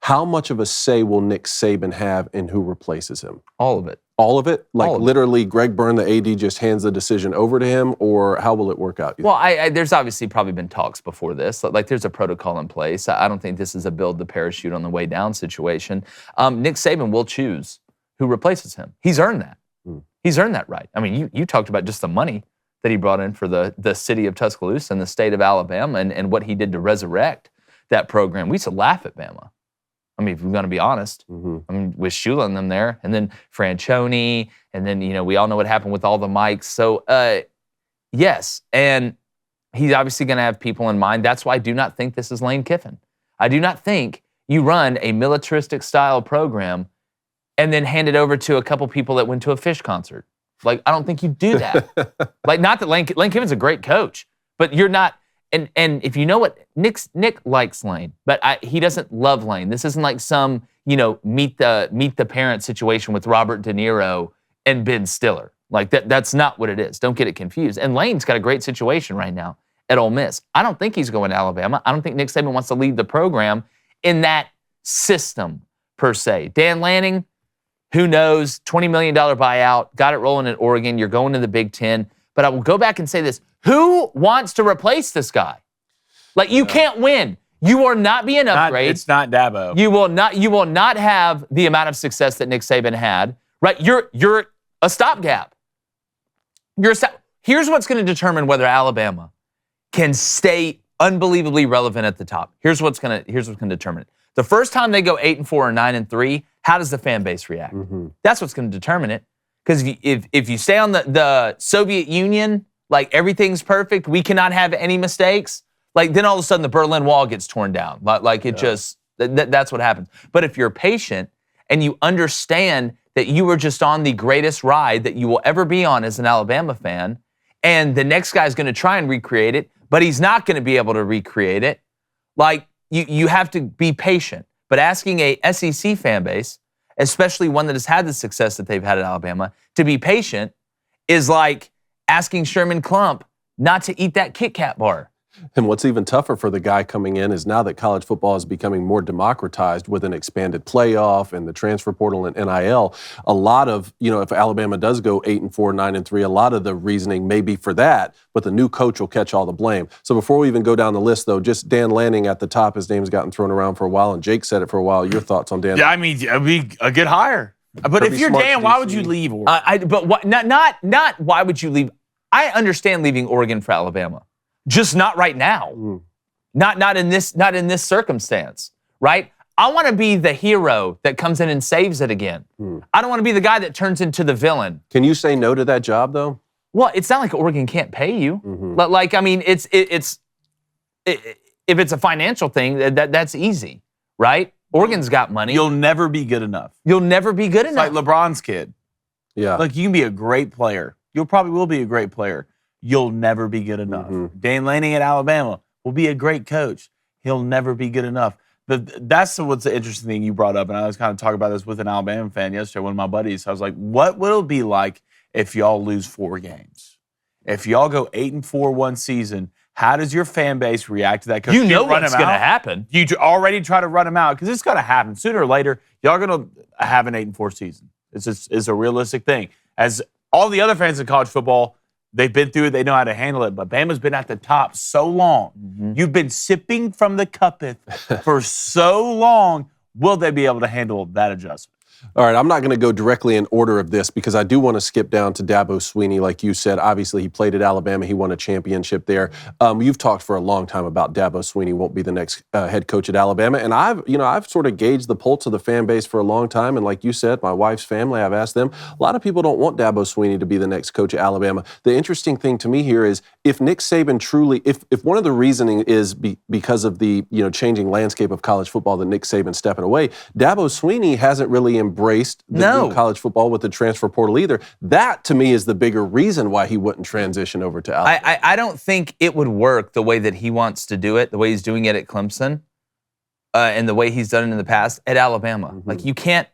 How much of a say will Nick Saban have in who replaces him? All of it. All of it? Like All of it. literally Greg Byrne, the AD, just hands the decision over to him, or how will it work out? Well, there's obviously probably been talks before this. Like there's a protocol in place. I don't think this is a build the parachute on the way down situation. Nick Saban will choose who replaces him. He's earned that. He's earned that right. I mean, you talked about just the money that he brought in for the city of Tuscaloosa and the state of Alabama and what he did to resurrect that program. We used to laugh at Bama. I mean, if we're going to be honest, I mean, with Shula and them there, and then Franchione, and then, we all know what happened with all the mics. So, yes, and he's obviously going to have people in mind. That's why I do not think this is Lane Kiffin. I do not think you run a militaristic-style program and then hand it over to a couple people that went to a Fish concert. Like, I don't think you do that. Like, not that Lane Kiffin's a great coach, but you're not. And if you know what, Nick likes Lane, but he doesn't love Lane. This isn't like some, meet the parent situation with Robert De Niro and Ben Stiller. Like that's not what it is. Don't get it confused. And Lane's got a great situation right now at Ole Miss. I don't think he's going to Alabama. I don't think Nick Saban wants to lead the program in that system per se. Dan Lanning, who knows? $20 million buyout, got it rolling at Oregon. You're going to the Big Ten. But I will go back and say this. Who wants to replace this guy? Like, you can't win. You will not be an upgrade. It's not Dabo. You will not have the amount of success that Nick Saban had, right? You're a stopgap. Here's what's going to determine whether Alabama can stay unbelievably relevant at the top. Here's what's going to determine it. The first time they go 8-4 or 9-3, how does the fan base react? That's what's going to determine it. Because if you stay on the Soviet Union, like everything's perfect, we cannot have any mistakes, like then all of a sudden the Berlin Wall gets torn down. Like it just, that's what happens. But if you're patient and you understand that you were just on the greatest ride that you will ever be on as an Alabama fan, and the next guy's going to try and recreate it, but he's not going to be able to recreate it, like you have to be patient. But asking a SEC fan base, especially one that has had the success that they've had at Alabama, to be patient is like asking Sherman Klump not to eat that Kit Kat bar. And what's even tougher for the guy coming in is now that college football is becoming more democratized with an expanded playoff and the transfer portal and NIL, a lot of, if Alabama does go 8-4, 9-3, a lot of the reasoning may be for that, but the new coach will catch all the blame. So before we even go down the list, though, just Dan Lanning at the top, his name's gotten thrown around for a while, and Jake said it for a while. Your thoughts on Dan? Yeah, I mean, it'd be a good hire. But if you're Dan, why would you leave Oregon? Not why would you leave? I understand leaving Oregon for Alabama. Just not right now. Not in this circumstance, right? I want to be the hero that comes in and saves it again. I don't want to be the guy that turns into the villain. Can you say no to that job, though? Well, it's not like Oregon can't pay you. Like, I mean, if it's a financial thing, that's easy, right? Oregon's got money. You'll never be good enough. You'll never be good enough. Like LeBron's kid. Yeah. Like, you can be a great player. You probably will be a great player. You'll never be good enough. Dan Lanning at Alabama will be a great coach. He'll never be good enough. That's what's the interesting thing you brought up, and I was kind of talking about this with an Alabama fan yesterday, one of my buddies. I was like, what will it be like if y'all lose 4 games? If y'all go 8-4 one season, how does your fan base react to that? You know what's going to happen. You already try to run them out because it's going to happen. Sooner or later, y'all are going to have an 8-4 season. It's a realistic thing. As all the other fans in college football, they've been through it. They know how to handle it. But Bama's been at the top so long. You've been sipping from the cupeth for so long. Will they be able to handle that adjustment? All right, I'm not going to go directly in order of this because I do want to skip down to Dabo Swinney. Like you said, obviously he played at Alabama. He won a championship there. You've talked for a long time about Dabo Swinney won't be the next head coach at Alabama. And I've sort of gauged the pulse of the fan base for a long time. And like you said, my wife's family, I've asked them. A lot of people don't want Dabo Swinney to be the next coach at Alabama. The interesting thing to me here is if Nick Saban truly, if one of the reasoning is because of the changing landscape of college football that Nick Saban stepping away, Dabo Swinney hasn't really embraced the new college football with the transfer portal either. That, to me, is the bigger reason why he wouldn't transition over to Alabama. I don't think it would work the way that he wants to do it, the way he's doing it at Clemson, and the way he's done it in the past at Alabama. Like, you can't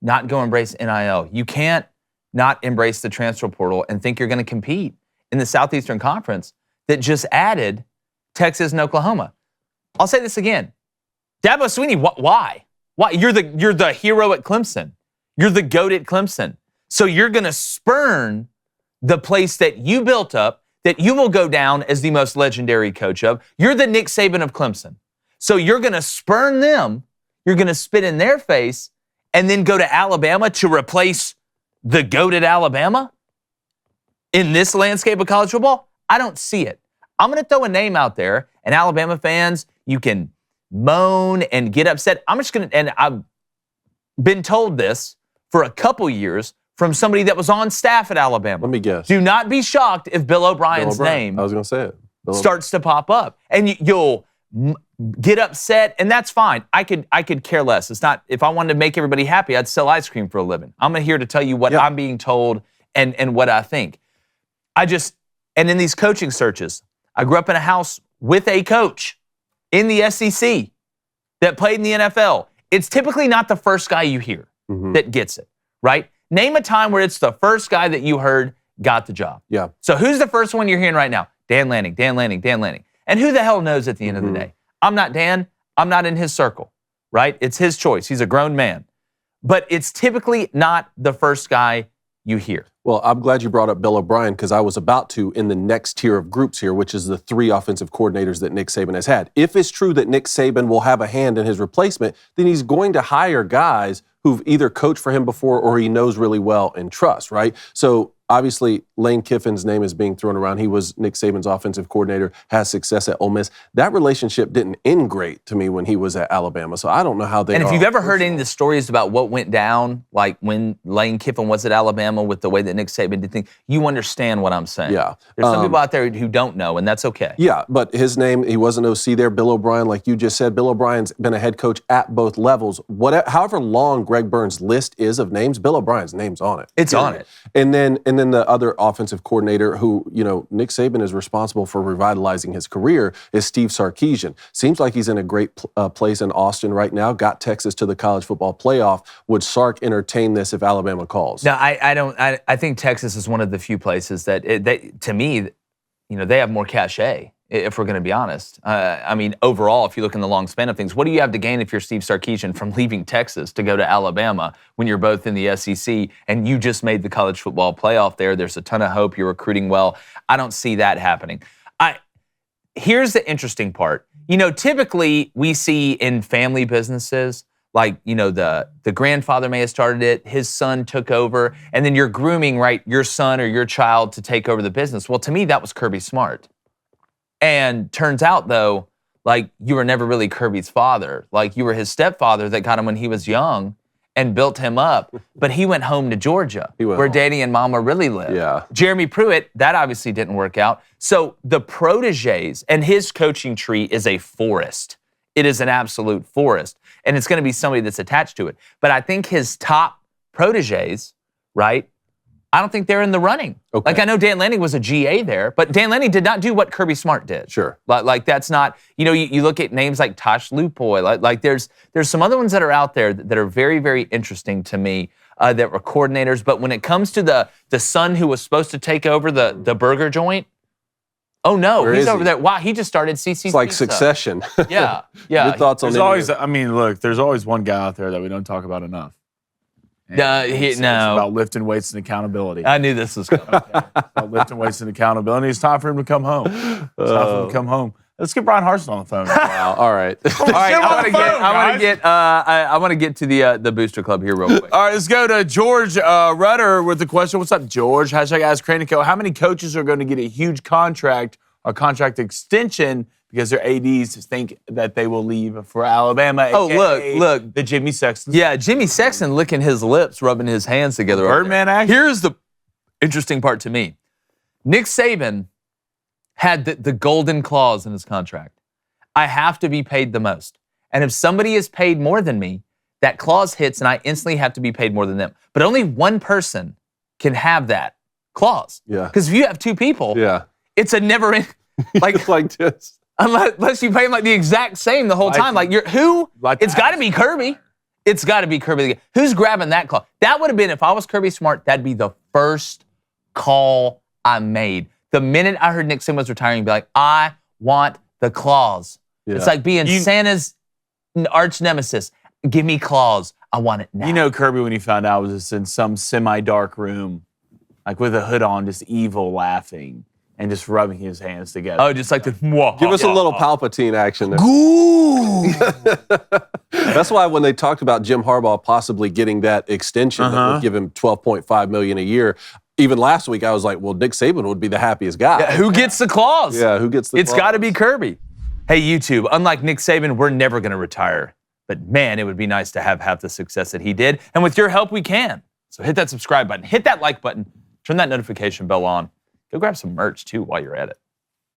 not go embrace NIL. You can't not embrace the transfer portal and think you're going to compete in the Southeastern Conference that just added Texas and Oklahoma. I'll say this again. Dabo Swinney, why? Why? You're the hero at Clemson. You're the GOAT at Clemson. So you're going to spurn the place that you built up, that you will go down as the most legendary coach of. You're the Nick Saban of Clemson. So you're going to spurn them. You're going to spit in their face and then go to Alabama to replace the GOAT at Alabama in this landscape of college football? I don't see it. I'm going to throw a name out there, and Alabama fans, you can moan and get upset. I'm just going to, and I've been told this for a couple years from somebody that was on staff at Alabama. Let me guess. Do not be shocked if Bill O'Brien's name I was going to say it. starts to pop up, and you'll get upset, and that's fine. I could care less. It's not, if I wanted to make everybody happy, I'd sell ice cream for a living. I'm here to tell you what I'm being told and what I think. And in these coaching searches, I grew up in a house with a coach in the SEC that played in the NFL. It's typically not the first guy you hear that gets it, right? Name a time where it's the first guy that you heard got the job. Yeah. So who's the first one you're hearing right now? Dan Lanning, Dan Lanning, Dan Lanning. And who the hell knows at the end of the day? I'm not Dan. I'm not in his circle, right? It's his choice. He's a grown man. But it's typically not the first guy you hear. Well, I'm glad you brought up Bill O'Brien because I was about to in the next tier of groups here, which is the 3 offensive coordinators that Nick Saban has had. If it's true that Nick Saban will have a hand in his replacement, then he's going to hire guys who've either coached for him before or he knows really well and trusts, right? So obviously, Lane Kiffin's name is being thrown around. He was Nick Saban's offensive coordinator, has success at Ole Miss. That relationship didn't end great to me when he was at Alabama, so I don't know how they And if you've ever heard any of the stories about what went down, like when Lane Kiffin was at Alabama with the way that Nick Saban did things, you understand what I'm saying. Yeah. There's some people out there who don't know, and that's okay. Yeah, but his name, he was an OC there. Bill O'Brien, like you just said, Bill O'Brien's been a head coach at both levels. However long Greg Burns' list is of names, Bill O'Brien's name's on it. It's on it. And then the other offensive coordinator who, Nick Saban is responsible for revitalizing his career is Steve Sarkisian. Seems like he's in a great place in Austin right now, got Texas to the college football playoff. Would Sark entertain this if Alabama calls? No, I don't. I think Texas is one of the few places that, to me, they have more cachet, if we're going to be honest. I mean, overall, if you look in the long span of things, what do you have to gain if you're Steve Sarkisian from leaving Texas to go to Alabama when you're both in the SEC and you just made the college football playoff there? There's a ton of hope. You're recruiting well. I don't see that happening. Here's the interesting part. Typically we see in family businesses, like, the grandfather may have started it, his son took over, and then you're grooming, right, your son or your child to take over the business. Well, to me, that was Kirby Smart. And turns out, though, like, you were never really Kirby's father. Like, you were his stepfather that got him when he was young and built him up. But he went home to Georgia, where Daddy and Mama really live. Yeah. Jeremy Pruitt, that obviously didn't work out. So the proteges, and his coaching tree is a forest. It is an absolute forest. And it's going to be somebody that's attached to it. But I think his top proteges, right, I don't think they're in the running. Okay. Like, I know Dan Lanning was a GA there, but Dan Lanning did not do what Kirby Smart did. Sure. Like that's not, you look at names like Tosh Lupoy, like there's some other ones that are out there that are very, very interesting to me that were coordinators. But when it comes to the son who was supposed to take over the burger joint, oh no, he's over there. Wow, he just started CC. It's like Pizza. Succession. Yeah. Your thoughts on there's always one guy out there that we don't talk about enough. It's about lifting weights and accountability. I knew this was coming. About lifting weights and accountability. It's time for him to come home. It's time for him to come home. Let's get Brian Harsin on the phone. Wow. All right. All right, I want to get to the Booster Club here real quick. All right, let's go to George Rudder with the question. What's up, George? Hashtag Ask Crane & Co. How many coaches are going to get a huge contract or contract extension because their ADs think that they will leave for Alabama? Oh, look. The Jimmy Sexton. Yeah, Jimmy Sexton licking his lips, rubbing his hands together. Birdman action. Here's the interesting part to me. Nick Saban had the golden clause in his contract. I have to be paid the most. And if somebody is paid more than me, that clause hits and I instantly have to be paid more than them. But only one person can have that clause. Yeah. Because if you have 2 people, it's a never end. Like this. Unless you pay him like the exact same the whole time. Like it's got to be Kirby. It's got to be Kirby. Who's grabbing that clause? That would have been, if I was Kirby Smart, that'd be the first call I made. The minute I heard Nick Saban was retiring, I'd be like, I want the clause. Yeah. It's like being Santa's arch nemesis. Give me claws. I want it now. You know, Kirby, when he found out, was just in some semi-dark room, like with a hood on, just evil laughing and just rubbing his hands together. Oh, just like the. Give us a little Palpatine action there. Ooh. That's why when they talked about Jim Harbaugh possibly getting that extension that would give him $12.5 million a year, even last week I was like, well, Nick Saban would be the happiest guy. Yeah, who gets the claws? Yeah, who gets the It's claws? got to be Kirby. Hey, YouTube, unlike Nick Saban, we're never going to retire. But man, it would be nice to have half the success that he did. And with your help, we can. So hit that subscribe button, hit that like button, turn that notification bell on. Go grab some merch too while you're at it.